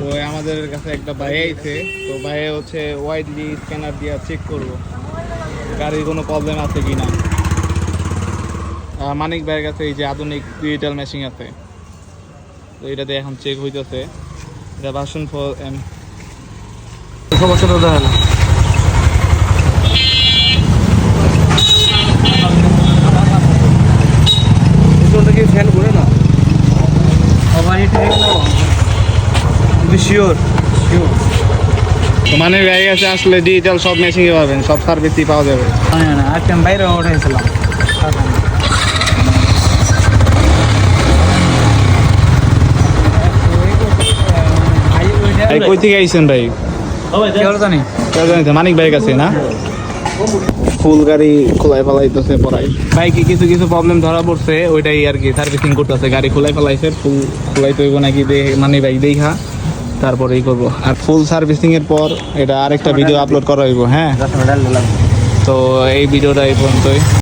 তো আমাদের কাছে একটা ভাই আইছে, তো ভাই হচ্ছে ওয়াইডলি স্ক্যানার দিয়ে চেক করবো গাড়ির কোনো প্রবলেম আছে কিনা। মানিক ভাইয়ের কাছে এই যে আধুনিক ডিজিটাল মেশিন আছে, তো এটাতে এখন চেক হইতেছে। এটা ভার্সন 4M। সমস্যা তো দেখা না। কি ফ্যান ঘুরে না? Sure sure. তো মানে ভাই কাছে আসলে ডিজিটাল সব মেশিনই পাবেন, সব সার্ভিসই পাওয়া যাবে। না আজকে আমি বাইরে উঠেছিলাম। কই থেকে আইছেন ভাই? মানিক ভাইয়ের কাছে না? ফুল গাড়ি খোলাই ফেলাইতেছে পড়াই বাইকে কিছু কিছু প্রবলেম ধরা পড়ছে, ওইটাই আর কি সার্ভিসিং করতেছে। গাড়ি খোলাই ফেলাইছে, ফুল খোলাই তৈব নাকি মানে ভাই দেখা তারপরেই করবো। আর ফুল সার্ভিসিং এর পর এটা আরেকটা ভিডিও আপলোড করা হইব। হ্যাঁ, তো এই ভিডিওটা এই পর্যন্তই।